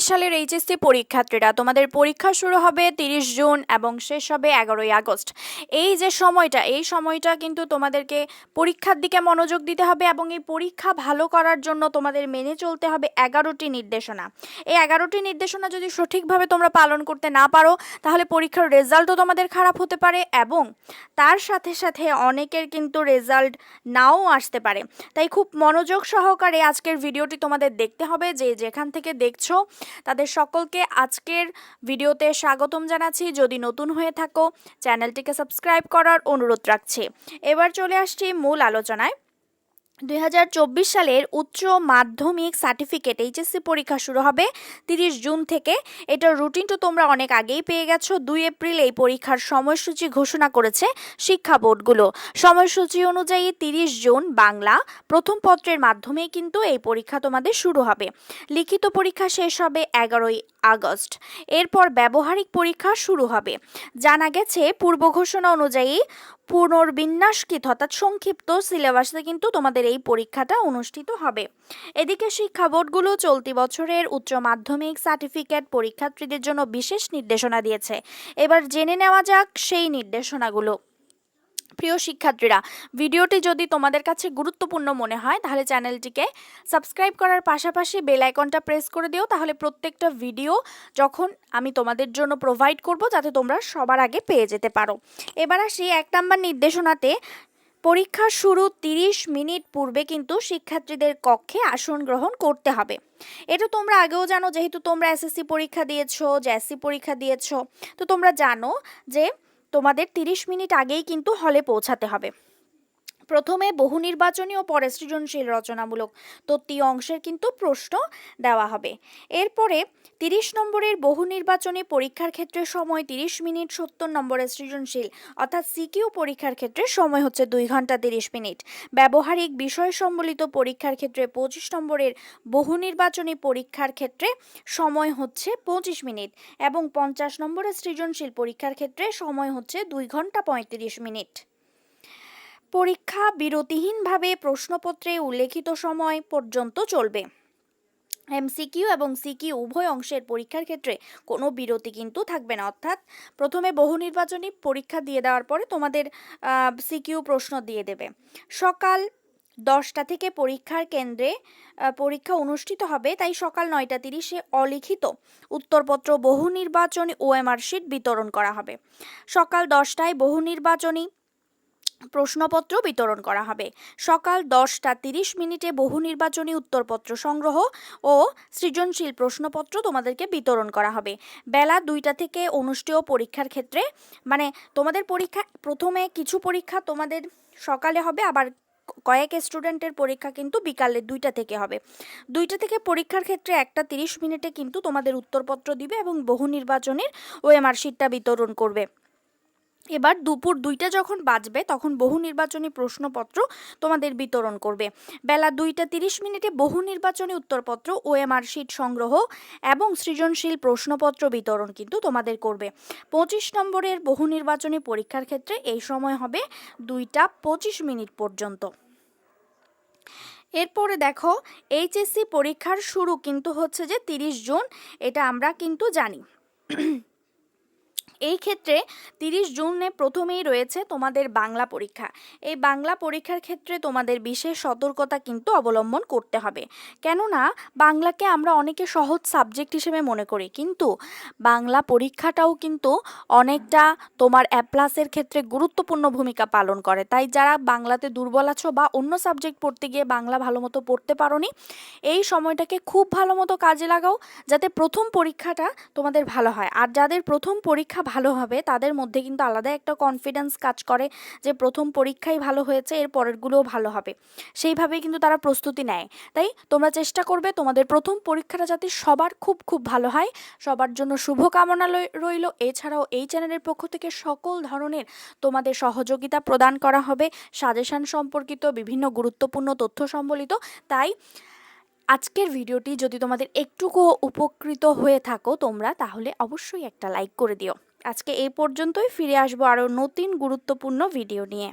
সালের এইচএসসি পরীক্ষার্থীরা তোমাদের পরীক্ষা শুরু হবে 30 জুন এবং শেষ হবে 11ই আগস্ট। এই যে সময়টা, এই সময়টা কিন্তু তোমাদেরকে পরীক্ষার দিকে মনোযোগ দিতে হবে এবং এই পরীক্ষা ভালো করার জন্য তোমাদের মেনে চলতে হবে 11টি নির্দেশনা। এই 11টি নির্দেশনা যদি সঠিকভাবে তোমরা পালন করতে না পারো তাহলে পরীক্ষার রেজাল্টও তোমাদের খারাপ হতে পারে এবং তার সাথে সাথে অনেকের কিন্তু রেজাল্ট নাও আসতে পারে। তাই খুব মনোযোগ সহকারে আজকের ভিডিওটি তোমাদের দেখতে হবে। যে যেখান থেকে দেখছো তাদের সকলকে আজকের ভিডিওতে স্বাগতম জানাচ্ছি। যদি নতুন হয়ে থাকো চ্যানেলটিকে সাবস্ক্রাইব করার অনুরোধ রাখছি। এবার চলে আসছি মূল আলোচনায়। 2024 সালের উচ্চ মাধ্যমিক সার্টিফিকেট এইচএসসি পরীক্ষা শুরু হবে 30 জুন থেকে। এটার রুটিন তো তোমরা অনেক আগেই পেয়ে গেছো। 2 এপ্রিল এই পরীক্ষার সময়সূচি ঘোষণা করেছে শিক্ষা বোর্ডগুলো। সময়সূচি অনুযায়ী 30 জুন বাংলা প্রথম পত্রের মাধ্যমে কিন্তু এই পরীক্ষা তোমাদের শুরু হবে। লিখিত পরীক্ষা শেষ হবে 11ই আগস্ট। এরপর ব্যবহারিক পরীক্ষা শুরু হবে। জানা গেছে পূর্ব ঘোষণা অনুযায়ী পুনর্বিন্যাসকৃত অর্থাৎ সংক্ষিপ্ত সিলেবাসে কিন্তু তোমাদের এই পরীক্ষাটা অনুষ্ঠিত হবে। এদিকে শিক্ষা বোর্ডগুলো চলতি বছরের উচ্চ মাধ্যমিক সার্টিফিকেট পরীক্ষার্থীদের জন্য বিশেষ নির্দেশনা দিয়েছে। এবার জেনে নেওয়া যাক সেই নির্দেশনাগুলো। প্রিয় শিক্ষার্থীরা, ভিডিওটি যদি তোমাদের কাছে গুরুত্বপূর্ণ মনে হয় তাহলে চ্যানেলটিকে সাবস্ক্রাইব করার পাশাপাশি বেল আইকনটা প্রেস করে দিও। তাহলে প্রত্যেকটা ভিডিও যখন আমি তোমাদের জন্য প্রোভাইড করব যাতে তোমরা সবার আগে পেয়ে যেতে পারো। এবার আসি 1 নম্বর নির্দেশনাতে। পরীক্ষা শুরু 30 মিনিট পূর্বে কিন্তু শিক্ষার্থীদের কক্ষে আসন গ্রহণ করতে হবে। এটা তোমরা আগেও জানো, যেহেতু তোমরা এসএসসি পরীক্ষা দিয়েছো, জেএসসি পরীক্ষা দিয়েছো, তো তোমরা জানো যে তোমাদের 30 মিনিট আগেই কিন্তু হলে পৌঁছাতে হবে। প্রথমে বহু নির্বাচনী ও পরে সৃজনশীল রচনামূলক তত্ত্বীয় অংশের কিন্তু প্রশ্ন দেওয়া হবে। এরপরে 30 নম্বরের বহু নির্বাচনী পরীক্ষার ক্ষেত্রে সময় 30 মিনিট, 70 নম্বরের সৃজনশীল অর্থাৎ সিকিউ পরীক্ষার ক্ষেত্রে সময় হচ্ছে 2 ঘন্টা 30 মিনিট। ব্যবহারিক বিষয় সম্বলিত পরীক্ষার ক্ষেত্রে 25 নম্বরের বহু নির্বাচনী পরীক্ষার ক্ষেত্রে সময় হচ্ছে 25 মিনিট এবং 50 নম্বরের সৃজনশীল পরীক্ষার ক্ষেত্রে সময় হচ্ছে 2 ঘন্টা 35 মিনিট। পরীক্ষা বিরতিহীনভাবে প্রশ্নপত্রে উল্লেখিত সময় পর্যন্ত চলবে। এমসিকিউ এবং সিকিউ উভয় অংশের পরীক্ষার ক্ষেত্রে কোনো বিরতি কিন্তু থাকবে না। অর্থাৎ প্রথমে বহু নির্বাচনী পরীক্ষা দিয়ে দেওয়ার পরে তোমাদের সিকিউ প্রশ্ন দিয়ে দেবে। সকাল 10টা থেকে পরীক্ষার কেন্দ্রে পরীক্ষা অনুষ্ঠিত হবে, তাই সকাল 9:30-এ অলিখিত উত্তরপত্র বহু নির্বাচনী ওএমআর শিট বিতরণ করা হবে। সকাল 10টায় বহু নির্বাচনী প্রশ্নপত্র বিতরণ করা হবে। সকাল 10:30 বহু নির্বাচনী উত্তরপত্র সংগ্রহ ও সৃজনশীল প্রশ্নপত্র তোমাদেরকে বিতরণ করা হবে। বেলা 2টা থেকে অনুষ্ঠেয় পরীক্ষার ক্ষেত্রে মানে তোমাদের পরীক্ষা প্রথমে কিছু পরীক্ষা তোমাদের সকালে হবে, আবার কয়েক স্টুডেন্টের পরীক্ষা কিন্তু বিকালে 2টা থেকে হবে। 2টা থেকে পরীক্ষার ক্ষেত্রে 1:30 কিন্তু তোমাদের উত্তরপত্র দিবে এবং বহু নির্বাচনের ওএমআর শিটটা বিতরণ করবে। এবার দুপুর 2টা যখন বাজবে তখন বহু নির্বাচনী প্রশ্নপত্র তোমাদের বিতরণ করবে। বেলা 2:30 বহু নির্বাচনী উত্তরপত্র ওএমআর শিট সংগ্রহ এবং সৃজনশীল প্রশ্নপত্র বিতরণ কিন্তু তোমাদের করবে। 25 নম্বরের বহু নির্বাচনী পরীক্ষার ক্ষেত্রে এই সময় হবে 2:25 পর্যন্ত। এরপরে দেখো, এইচএসসি পরীক্ষার শুরু কিন্তু হচ্ছে যে 30 জুন, এটা আমরা কিন্তু জানি। এই ক্ষেত্রে 30 জুনে প্রথমেই রয়েছে তোমাদের বাংলা পরীক্ষা। এই বাংলা পরীক্ষার ক্ষেত্রে তোমাদের বিশেষ সতর্কতা কিন্তু অবলম্বন করতে হবে। কেননা বাংলাকে আমরা অনেকে সহজ সাবজেক্ট হিসেবে মনে করি, কিন্তু বাংলা পরীক্ষাটাও কিন্তু অনেকটা তোমার অ্যাপ্লাসের ক্ষেত্রে গুরুত্বপূর্ণ ভূমিকা পালন করে। তাই যারা বাংলাতে দুর্বল আছো বা অন্য সাবজেক্ট পড়তে গিয়ে বাংলা ভালো মতো পড়তে পারোনি, এই সময়টাকে খুব ভালো মতো কাজে লাগাও যাতে প্রথম পরীক্ষাটা তোমাদের ভালো হয়। আর যাদের প্রথম পরীক্ষা ভালো হবে তাদের মধ্যে কিন্তু আলাদা একটা কনফিডেন্স কাজ করে যে প্রথম পরীক্ষাই ভালো হয়েছে, এর পরেরগুলোও ভালো হবে, সেইভাবেই কিন্তু তারা প্রস্তুতি নেয়। তাই তোমরা চেষ্টা করবে তোমাদের প্রথম পরীক্ষাটা যাতে সবার খুব খুব ভালো হয়। সবার জন্য শুভকামনা রইল। এছাড়াও এই চ্যানেলের পক্ষ থেকে সকল ধরনের তোমাদের সহযোগিতা প্রদান করা হবে, সাজেশন সম্পর্কিত বিভিন্ন গুরুত্বপূর্ণ তথ্য সম্বলিত। তাই আজকের ভিডিওটি যদি তোমাদের একটুকু উপকৃত হয়ে থাকো তোমরা, তাহলে অবশ্যই একটা লাইক করে দিও। আজকে এই পর্যন্তই, ফিরে আসবো আরও নতুন গুরুত্বপূর্ণ ভিডিও নিয়ে।